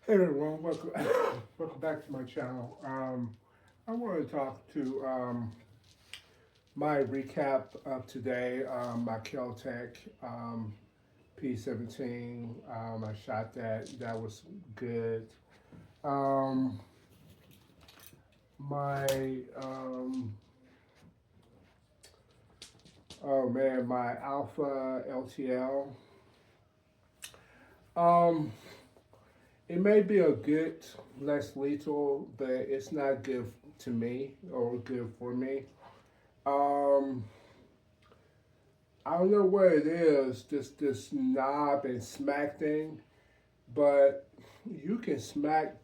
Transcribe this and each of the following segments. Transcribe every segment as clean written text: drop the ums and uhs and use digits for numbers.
Hey everyone, welcome, welcome back to my channel. I want to talk to my recap of today, my Keltec P17. I shot that. That was good. Um, my oh man, my Alpha LTL. Um, it may be a good, less lethal, but it's not good to me or good for me. Um, I don't know what it is, this knob and smack thing, but you can smack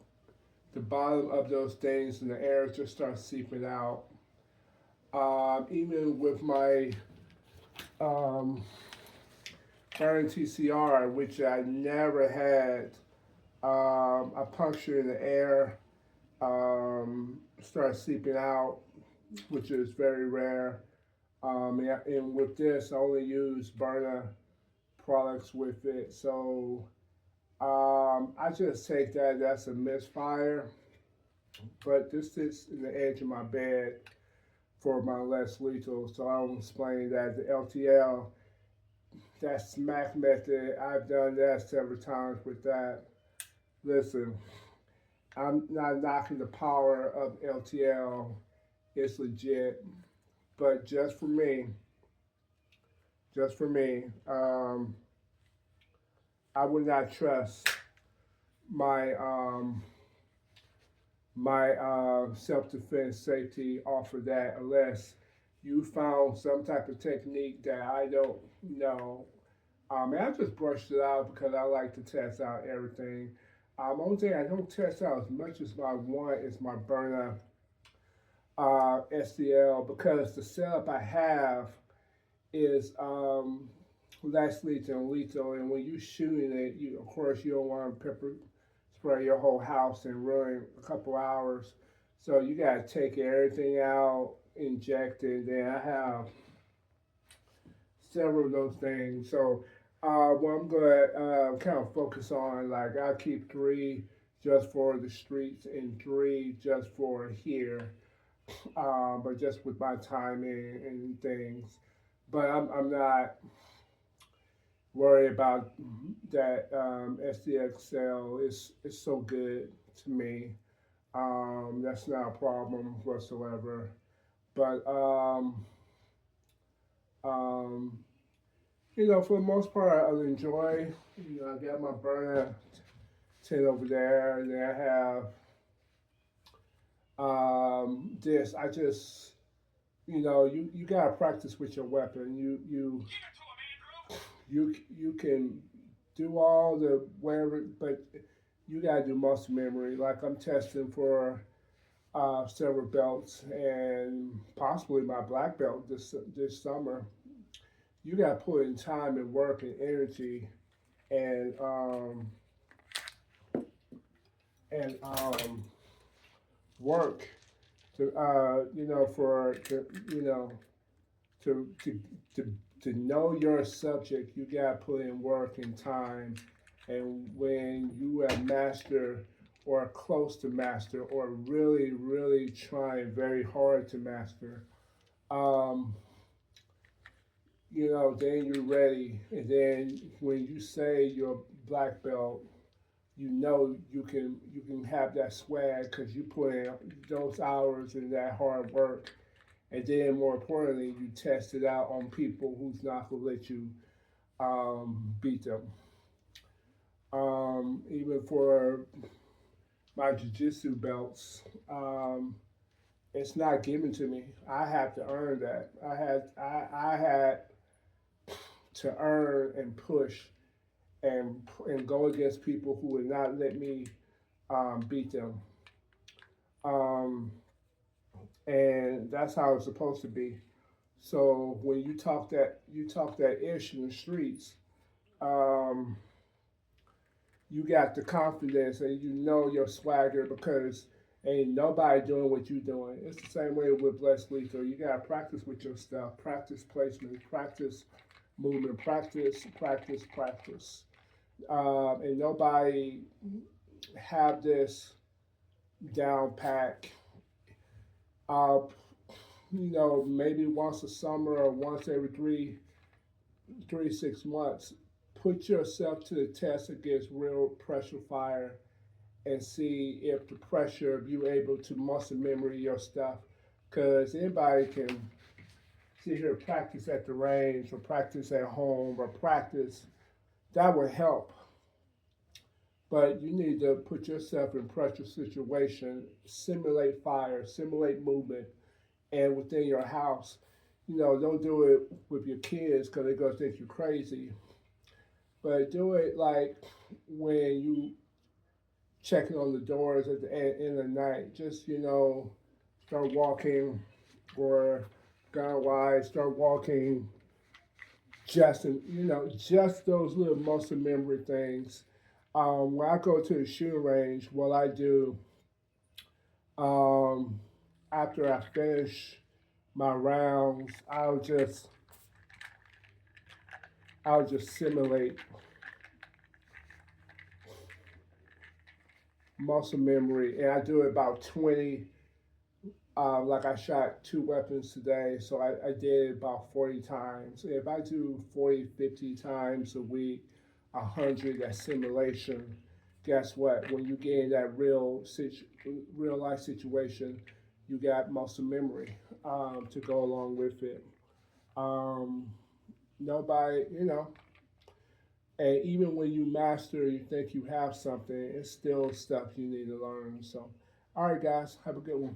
the bottom of those things and the air just starts seeping out. Even with my um, Burn TCR, which I never had, a puncture in the air starts seeping out, which is very rare. And with this, I only use Burner products with it. So I just take that that's a misfire. But this sits in the edge of my bed for my less lethal. So I'll explain that the LTL, that smack method, I've done that several times with that. Listen, I'm not knocking the power of LTL. It's legit. But just for me, I would not trust my self-defense safety off of that unless you found some type of technique that I don't know. And I just brushed it out because I like to test out everything. Only thing I don't test out as much as I want is my burner SDL because the setup I have is less lethal and lethal. And when you shooting it, you of course you don't want to pepper spray your whole house and ruin a couple hours. So you gotta take everything out, inject it. Then I have several of those things. So what I'm gonna kind of focus on, like I keep three just for the streets and three just for here, but just with my timing and things. But I'm not worried about that SDXL. It's so good to me. That's not a problem whatsoever. But um, for the most part, I'll enjoy. I got my burner tin over there, and then I have this. I just, you gotta practice with your weapon. You can do all the whatever, but you gotta do muscle memory. Like I'm testing for several belts and possibly my black belt this summer. You got to put in time and work and energy and and work to for to to to to know your subject. You got to put in work and time. And when you have master or close to master or really really trying very hard to master, um, then you're ready. And then when you say you're black belt, you can have that swag because you put in those hours and that hard work. And then more importantly, you test it out on people who's not gonna let you beat them. Even for my jiu-jitsu belts, it's not given to me. I have to earn that. I had to earn and push and go against people who would not let me beat them. Um, and that's how it's supposed to be. So when you talk that ish in the streets, um, you got the confidence and you know your swagger because ain't nobody doing what you doing. It's the same way with Bless Lethal. You gotta practice with your stuff, practice placement, practice movement, practice, practice, practice. And nobody have this down pack. Uh, maybe once a summer or once every 6 months, put yourself to the test against real pressure fire and see if the pressure, if you're able to muscle memory your stuff. Because anybody can sit here and practice at the range or practice at home or practice. That would help. But you need to put yourself in pressure situation, simulate fire, simulate movement, and within your house. Don't do it with your kids because they're gonna think you're crazy. But do it like when you checking on the doors at the end of the night. Just start walking or gone wide, start walking. Just those little muscle memory things. When I go to the shooting range, what I do um, after I finish my rounds, I'll just simulate muscle memory, and I do it about 20. Like I shot two weapons today, so I did it about 40 times. If I do 40, 50 times a week, 100 that simulation, guess what? When you get in that real life situation, you got muscle memory to go along with it. Um, Nobody, and even when you master, you think you have something, it's still stuff you need to learn. So, all right, guys, have a good one.